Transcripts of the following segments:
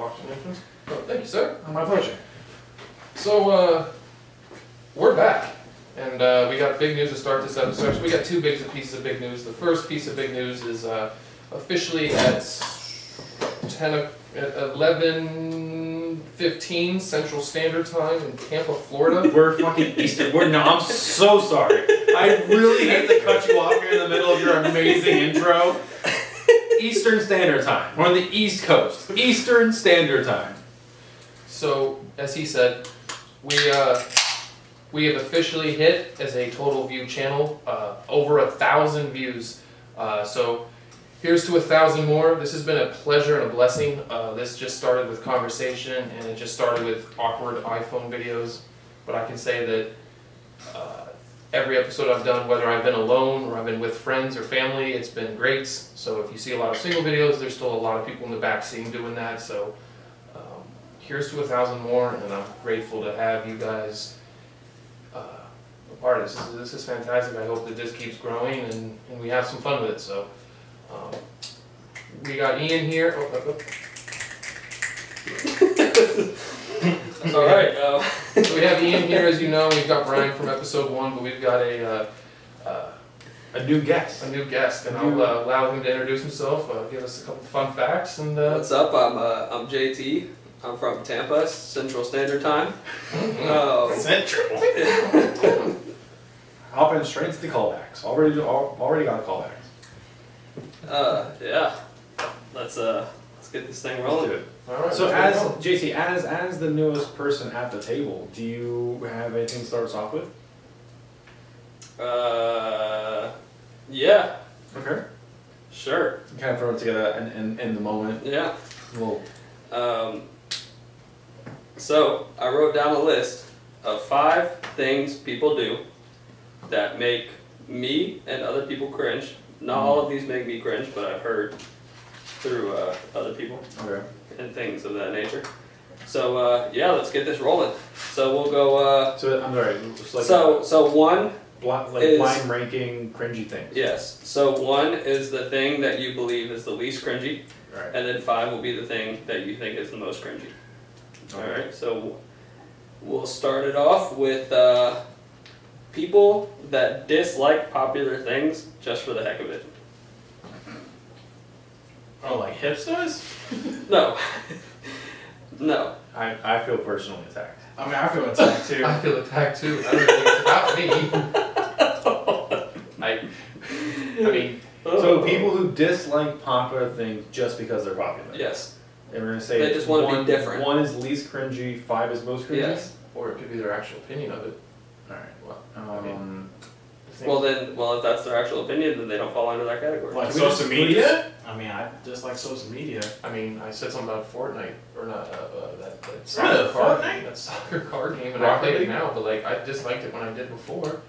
walk-in entrance. Oh, thank you, sir. Oh, my pleasure. So, we're back. And we got big news to start this episode. Actually, we got two pieces of big news. The first piece of big news is officially at 11:15 Central Standard Time in Tampa, Florida. We're fucking Eastern. I'm so sorry. I really hate to cut you off here in the middle of your amazing intro. Eastern Standard Time. We're on the East Coast. Eastern Standard Time. So, as he said, we have officially hit, as a total view channel, over 1,000 views. So here's to 1,000 more. This has been a pleasure and a blessing. This just started with conversation, and it just started with awkward iPhone videos. But I can say that every episode I've done, whether I've been alone or I've been with friends or family, it's been great. So if you see a lot of single videos, there's still a lot of people in the back scene doing that. So here's to 1,000 more, and I'm grateful to have you guys a part of this. This is fantastic. I hope that this keeps growing and we have some fun with it. So we got Ian here. All right. So we have Ian here, as you know. We've got Brian from episode 1, but we've got a new guest. A new guest, and I'll allow him to introduce himself, give us a couple fun facts, and. What's up? I'm JT. I'm from Tampa, Central Standard Time. Central. Hopping straight into the callbacks. Already got callbacks. Yeah. Let's get this thing rolling. Let's do it. All right, So as JT, as the newest person at the table, do you have anything to start us off with? Yeah. Okay. Sure. Kind of throw it together in the moment. Yeah. Well. So I wrote down a list of 5 things people do that make me and other people cringe. Not all of these make me cringe, but I've heard through other people and things of that nature. So yeah, let's get this rolling. So we'll go. So I'm sorry. Just like so one is blind ranking cringy things. Yes. So 1 is the thing that you believe is the least cringy, Right. and then 5 will be the thing that you think is the most cringy. All right, so we'll start it off with people that dislike popular things just for the heck of it. Oh, like hipsters? No. No. I feel personally attacked. I mean, I feel attacked too. I feel attacked too. I don't think it's about me. I mean. So people who dislike popular things just because they're popular. Yes. And we're gonna say they just want to be different. 1 is least cringy, 5 is most cringy. Yes. Or it could be their actual opinion of it. All right. Well, well, if that's their actual opinion, then they don't fall under that category. Like Can we social just media? I mean, I just like social media. I mean, I said something about Fortnite, or not, that Really? soccer card Fortnite? game, that soccer card game, and I Rocket played League? it now, but like, I disliked it when I did before.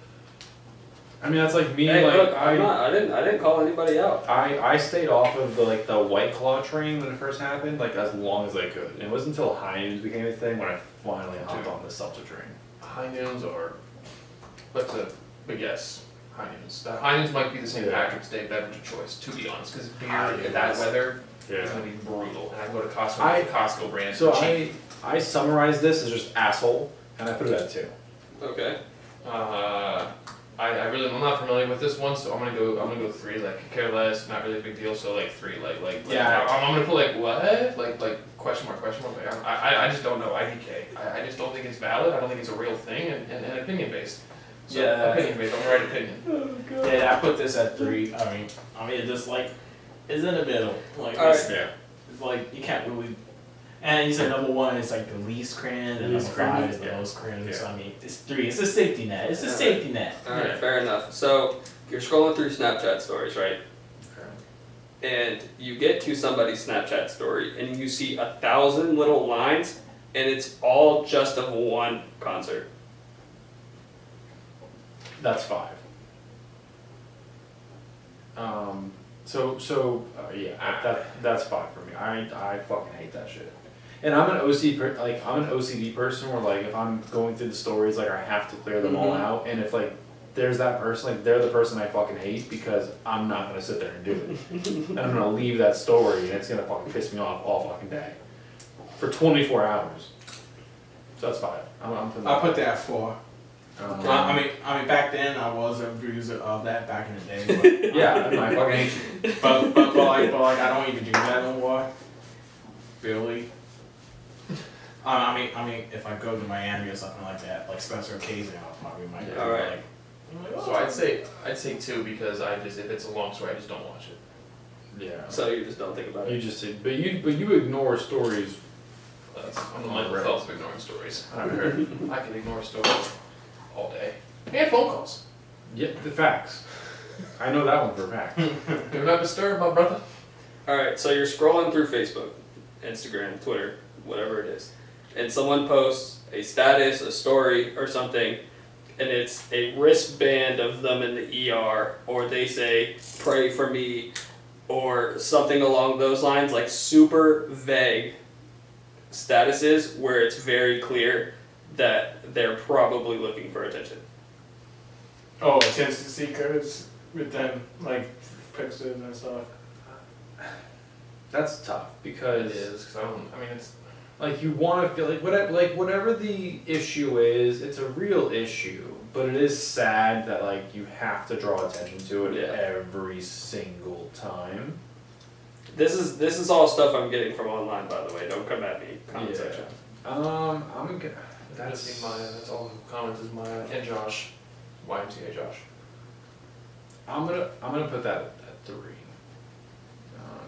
I mean, that's like me. Hey, like look, I didn't call anybody out. I stayed off of the White Claw train when it first happened, like as long as I could. And it wasn't until High Noons became a thing when I finally hopped on the seltzer train. High Noons are, that's a big yes. High Noons. High Noons might be the St. Patrick's Day beverage of choice, to be honest, because beer in that weather is going to be brutal. And I go to Costco, Costco brand. So I summarized this as just asshole, and I put it at 2. Okay. I'm not familiar with this one, so I'm gonna go 3. Like, could care less, not really a big deal. So like 3, Yeah. I'm gonna put like what, like question mark. Like, I just don't know. IDK. I just don't think it's valid. I don't think it's a real thing, and opinion based. So Yeah. opinion based. I'm the right opinion. Oh, God. Yeah, I put this at 3. I mean, it's just like, it's in the middle. Like, All right. it's like, you can't really. And you said number 1 is like the least cringe, and Least number 5 cringy, is the most cringe. Yeah. So I mean, it's 3. It's a safety net. It's a safety net. Alright, Yeah. fair enough. So you're scrolling through Snapchat stories, right? And you get to somebody's Snapchat story and you see 1,000 little lines and it's all just of one concert. That's 5. That's 5 for me. I fucking hate that shit. And I'm an OCD person where like if I'm going through the stories, like I have to clear them all out. And if like there's that person, like they're the person I fucking hate because I'm not gonna sit there and do it. And I'm gonna leave that story and it's gonna fucking piss me off all fucking day. for 24 hours. So that's 5. I'm putting I'll put that at 4. Okay. I mean, back then I was an abuser of that back in the day. But, Yeah, I fucking hate you. but like I don't even do that no more. Really. I mean, if I go to Miami or something like that, like special occasion, I'll probably might. Yeah, alright. Like, So I'd say 2 because if it's a long story, I just don't watch it. Yeah. So you just don't think about You it. just say, but you ignore stories. I'm the Michael Phelps of ignoring stories. I heard. I can ignore stories all day. And phone calls. Yeah, the facts. I know that one for a fact. Do not disturb, my brother. Alright, so you're scrolling through Facebook, Instagram, Twitter, whatever it is, and someone posts a status, a story, or something, and it's a wristband of them in the ER, or they say, pray for me, or something along those lines, like super vague statuses where it's very clear that they're probably looking for attention. oh, attention seekers with them like pictures and stuff. That's tough It because is, because I mean, it's. like you want to feel like whatever the issue is, it's a real issue, but it is sad that like you have to draw attention to it Yeah. every single time. This is all stuff I'm getting from online, by the way. Don't come at me, comment section. I'm gonna. That's all the comments is Maya and Josh. YMCA Josh. I'm gonna put that at 3.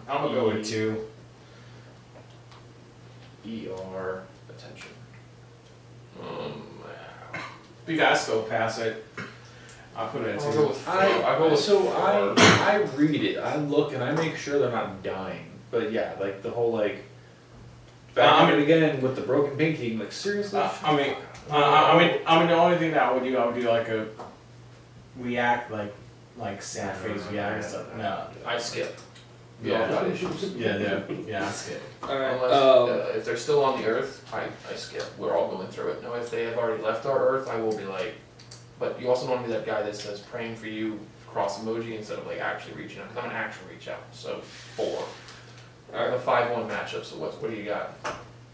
I'm gonna go with 2. ER attention. You guys go past it. I'll put it at I'll 2. go with 4. I'll go with 4. I read it, I look, and I make sure they're not dying. But yeah, like the whole like. Back at it again with the broken painting. Like seriously. I mean, the only thing that I would do like a react, like sad face react and stuff. No, I skip. We all got issues. yeah, I skip. Alright, Unless if they're still on the earth, I skip. We're all going through it. Now, if they have already left our earth, I will be like. But you also don't want to be that guy that says praying for you cross emoji instead of like actually reaching out. Because I'm an actual reach out. So 4. I have a 5-1 matchup. So what do you got?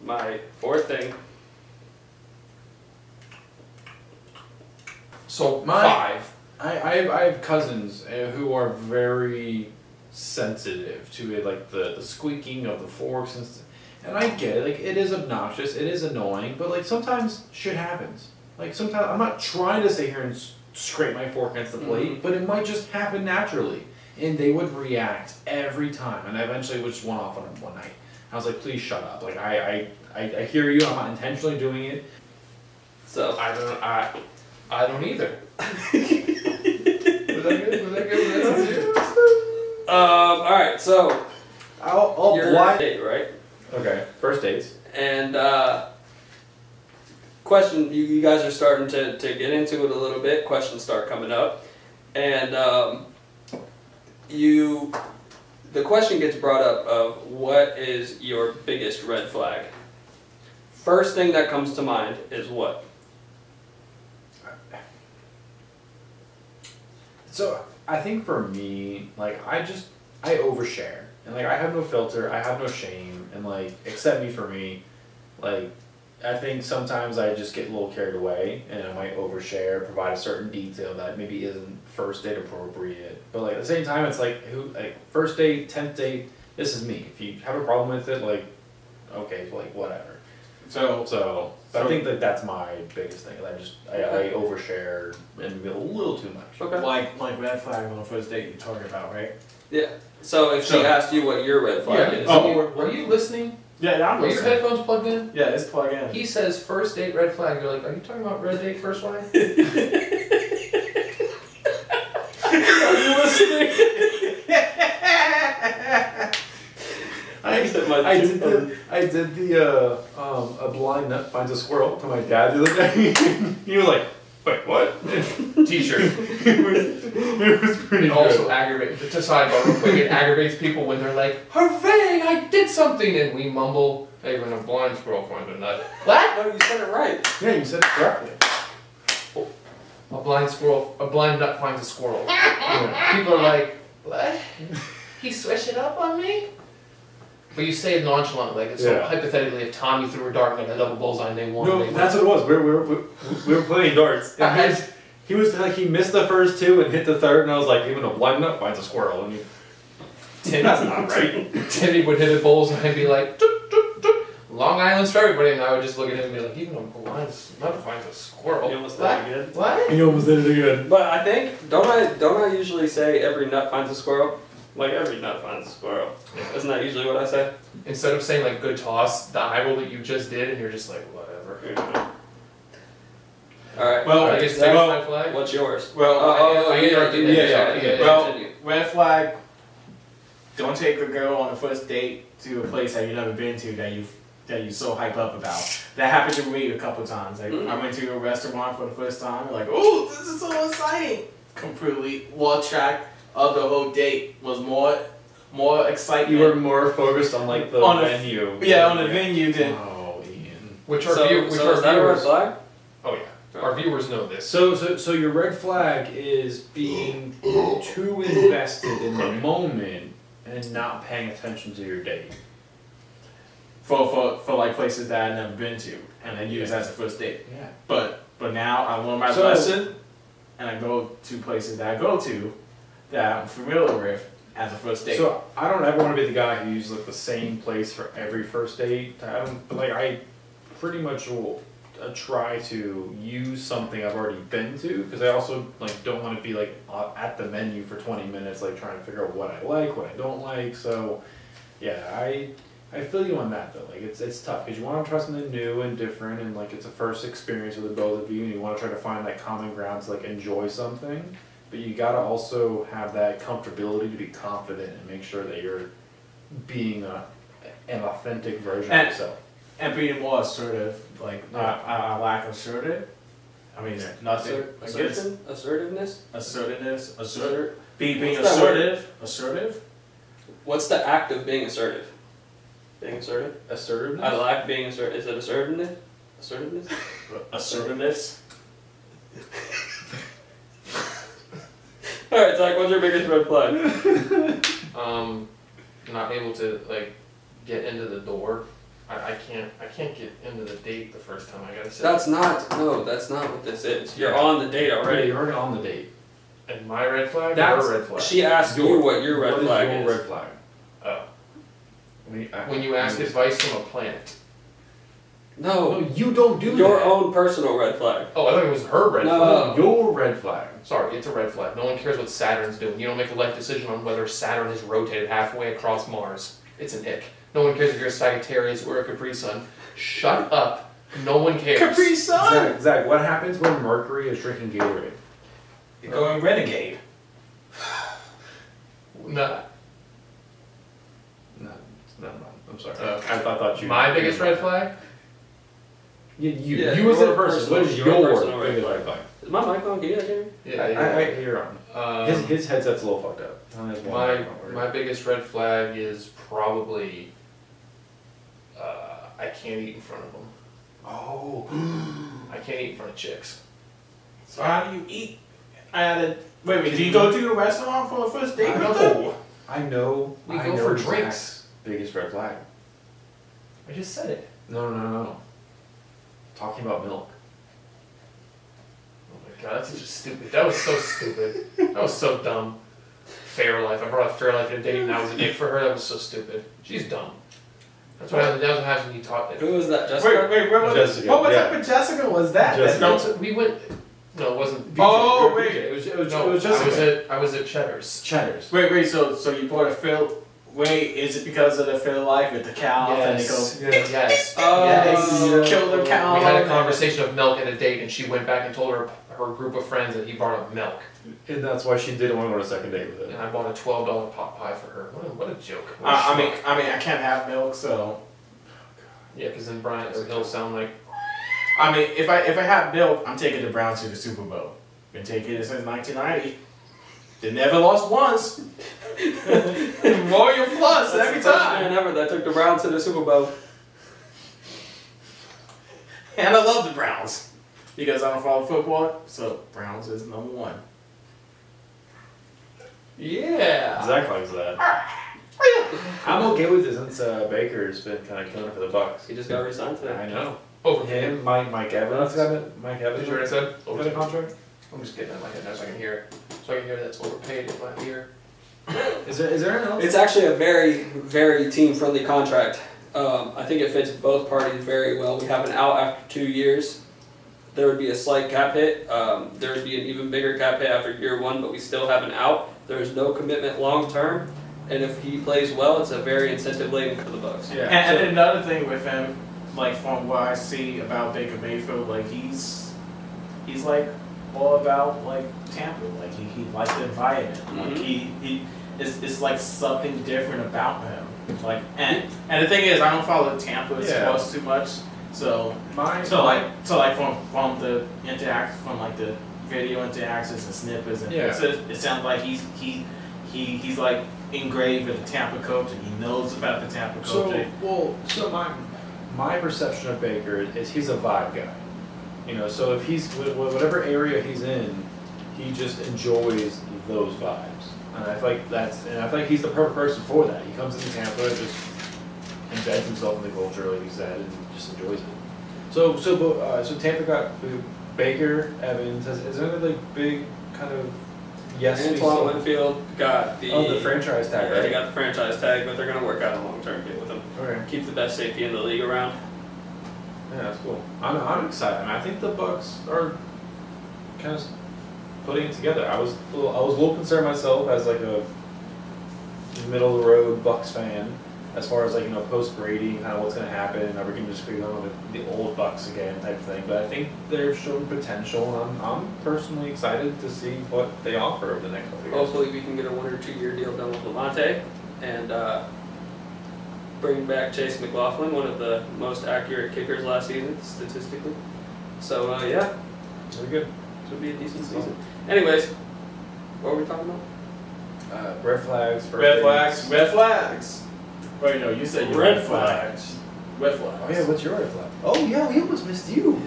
my 4th thing. So My- 5. I have cousins who are very sensitive to it, like the squeaking of the forks and I get it. Like it is obnoxious, it is annoying, but like sometimes shit happens. Like sometimes I'm not trying to sit here and scrape my fork against the plate, but it might just happen naturally. And they would react every time, and I eventually just went off on them one night. I was like, please shut up. Like I hear you. I'm not intentionally doing it. So I don't either. Was that good? Was that good? Was that sincere? alright, so I'll you're blind. date, right? Okay, first dates. And question, you guys are starting to get into it a little bit. Questions start coming up, and the question gets brought up of what is your biggest red flag. First thing that comes to mind is what? So I think for me, like I overshare, and like I have no filter, I have no shame, and like accept me for me. Like I think sometimes I just get a little carried away, and I might overshare, provide a certain detail that maybe isn't first date appropriate. But like at the same time, it's like first date, 10th date, this is me. If you have a problem with it, like okay, like whatever. So I think that that's my biggest thing. I overshare and a little too much. Okay. Like red flag on the first date you're talking about, right? Yeah. So if she asked you what your red flag is, Were you listening? Yeah, I'm Were your listening. headphones plugged in? Yeah, it's plug in. He says first date red flag. You're like, are you talking about red date first flag? are you listening? I did the a blind nut finds a squirrel to my dad the other day. He was like, wait, what? T-shirt. It was pretty It good. also aggravates. To sidebar real quick, it aggravates people when they're like, "Hooray! I did something," and we mumble, "Hey, when a blind squirrel finds a nut." What? No, you said it right. Yeah, you said it correctly. A blind nut finds a squirrel. People are like, "What? He switched it up on me?" But you say it nonchalantly, like, so hypothetically, if Tommy threw a dart and got a double bullseye and they won, No, that's what it was. We were playing darts. And he was like, he missed the first two and hit the third, and I was like, even a blind nut finds a squirrel. And that's not right. Timmy would hit a bullseye and be like, doop, doop, doop. Long Island's for everybody, and I would just look at him and be like, even a blind nut finds a squirrel. You almost did it again. What? He almost did it again. But I think, don't I usually say every nut finds a squirrel? Like, every nut finds a squirrel. Isn't that usually what I say? Instead of saying, like, good toss, the eye roll that you just did, and you're just like, whatever. Alright, Well, I guess Zach, red flag. what's yours? Well, Yeah. Well, Continue. red flag. Don't take a girl on a first date to a place that you've never been to that you so hype up about. That happened to me a couple times. Like, I went to a restaurant for the first time. Like, oh, this is so exciting! Completely lost track of the whole date. Was more excitement. You were more focused on like the venue. On the venue than. Oh, Ian. Which So our is that a red viewers. flag? Oh yeah, our viewers know this. So your red flag is being too invested in the moment and not paying attention to your date. For like places that I've never been to, and I use as a first date. Yeah. But now I learn my lesson, and I go to places that I go to that I'm familiar with as a first date. So I don't ever want to be the guy who uses like the same place for every first date. I pretty much will try to use something I've already been to, because I also like don't want to be like at the menu for 20 minutes like trying to figure out what I like, what I don't like. So yeah, I feel you on that though. Like it's tough because you want to try something new and different, and like it's a first experience with the both of you, and you want to try to find that common ground to like enjoy something. But you gotta also have that comfortability to be confident and make sure that you're being an authentic version of yourself. And being more assertive, like I lack assertive. I mean, nothing. Assertiveness? Assertiveness. Being What's that word? assertive. What's the act of being assertive? Being assertive? Assertiveness? I like being assertive. Is it assertiveness? Assertiveness? Assertiveness. Alright, Zach, what's your biggest red flag? Not able to like get into the door. I can't get into the date the first time. I gotta say. That's not what this is. You're on the date already. You're already on the date. And my red flag. That's or red flag. She asked you what your red flag What is. is your red flag? Oh. When When you ask advice from a plant. No, you don't do your that. own personal red flag. Oh, I thought it was her red No. flag. Your red flag. Sorry, it's a red flag. No one cares what Saturn's doing. You don't make a life decision on whether Saturn has rotated halfway across Mars. It's an ick. No one cares if you're a Sagittarius or a Capri Sun. Shut up. No one cares. Capri Sun. Zach, what happens when Mercury is drinking Gatorade? You're going renegade. Nah. No, I'm sorry. Okay. I thought you. My biggest red flag? You as a person. What is your personal red biggest flag? red flag? Is my mic on? Can you guys hear me? Yeah, I hear on. His headset's a little fucked up. my biggest red flag is probably I can't eat in front of them. Oh. I can't eat in front of chicks. So how do you eat? Wait, do you go to a restaurant for a first date? I know. We I go know for Zach's drinks. Biggest red flag. I just said it. No. Talking about milk. Oh my god, that's such a stupid. That was so stupid. That was so dumb. Fairlife. I brought up Fairlife to a date and that was a date for her. That was so stupid. She's dumb. That's what happens when you talk to Who was that? Jessica? Wait, what Jessica, type of Jessica was that? Jessica. We went. No, it wasn't. Oh, wait. It was No, Jessica. I was at Cheddar's. Cheddar's. Wait, so you bought a Phil. Wait, is it because of the Fairlife with the cows and they go? Yes. Oh, Yes. Kill the cow. We had a conversation of milk at a date, and she went back and told her group of friends that he brought up milk. And that's why she didn't want to go on a second date with And him. I bought a $12 pot pie for her. What a joke. What a I schmuck. mean, I can't have milk, so. Yeah, because then Brian he'll sound like. I mean, if I have milk, I'm taking the Browns to the Super Bowl. Been taking it since 1990. They never lost once. Royal plus every That's the first time. man ever that took the Browns to the Super Bowl. And I love the Browns because I don't follow football, so Browns is number one. Yeah. Zach likes that. I'm okay with it since Baker's been kind of killing it for the Bucks. He just got re-signed today. I know. Overpaid. Him, Mike Evans got it. Mike Evans. Did you hear what I said? got a Overpaid. contract. I'm just getting it in my head now so I can hear it. So I can hear that's overpaid in my ear. Is there anything else? It's actually a very, very team-friendly contract. I think it fits both parties very well. We have an out after 2 years. There would be a slight cap hit. There would be an even bigger cap hit after year 1, but we still have an out. There is no commitment long-term, and if he plays well, it's a very incentive-laden for the Bucks. Yeah. And another thing with him, like from what I see about Baker Mayfield, like he's like all about like Tampa. Like he likes the environment. Like it's like something different about him. Like and the thing is, I don't follow Tampa sports too much. So like from the from like the video interactions and snippets and it sounds like he's like engraved with the Tampa culture. He knows about the Tampa culture. So my perception of Baker is he's a vibe guy. You know, so if he's whatever area he's in, he just enjoys those vibes. And I feel like he's the perfect person for that. He comes into Tampa, just embeds himself in the culture, like you said, and just enjoys it. So Tampa got Baker, Evans. Is there any like big kind of Antoine Winfield got the franchise tag, yeah, right? they got the franchise tag, but they're going to work out a long-term deal with him. Okay. Keep the best safety in the league around. Yeah, that's cool. I'm excited. I mean, I think the Bucks are kind of putting it together. I was a little concerned myself as like a middle of the road Bucks fan, as far as like post Brady, kind of what's going to happen. Are we going to just be going with the old Bucks again type of thing? But I think they're showing potential, and I'm personally excited to see what they offer over the next couple of years. Hopefully, we can get a 1 or 2 year deal done with Lamont and bring back Chase McLaughlin, one of the most accurate kickers last season statistically. So yeah, very good. This would be a decent season. Anyways, what were we talking about? Red flags. Red flags. Wait, no, you said Red red flags. Red flags. Oh yeah, what's your red flag? Oh yeah, we almost missed you.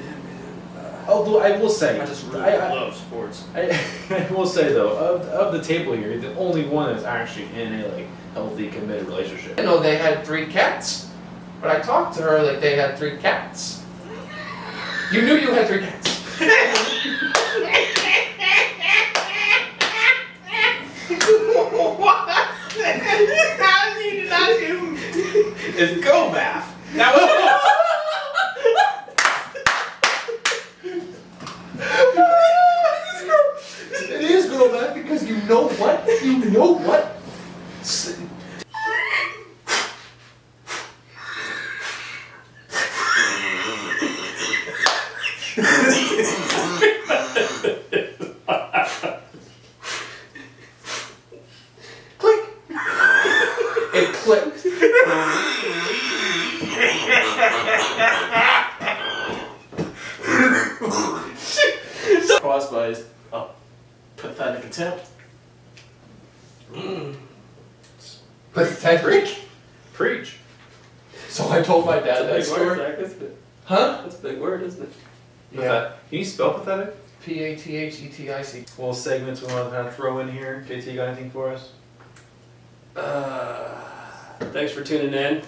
Although I will say, I just really love sports. I will say though, of the table here, you're the only one that's actually in a like healthy, committed relationship. I know they had 3 cats, but I talked to her like they had 3 cats. You knew you had 3 cats. What? How did you not do? It's girl math. That was. It is girl math because you know what? You know what? Click. It clicked. Crossbody is a pathetic attempt. Pathetic. Preach. So I told my dad that That's a big word, story. Zach, isn't it? Huh? That's a big word, isn't it? Yeah. Can you spell pathetic? Pathetic. Little segments we want to kind of throw in here. JT, you got anything for us? Thanks for tuning in.